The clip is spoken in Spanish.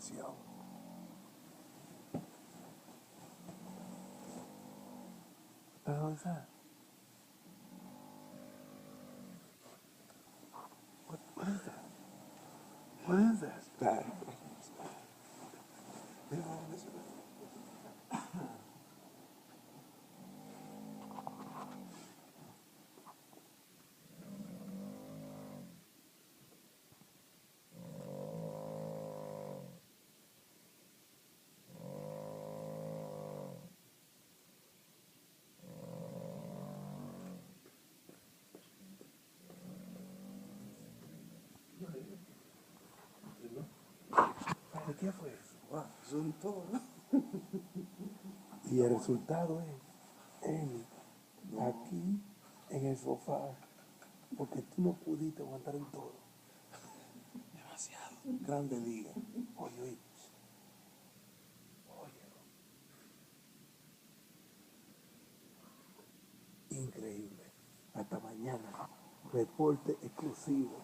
grabación. What is that? What is that? What is that? Bad. ¿De qué fue eso? Wow, son todos. Y el resultado es Amy, aquí en el sofá, porque tú no pudiste aguantar en todo. Demasiado. Grande liga. Oye, oye. Increíble. Hasta mañana. Reporte exclusivo.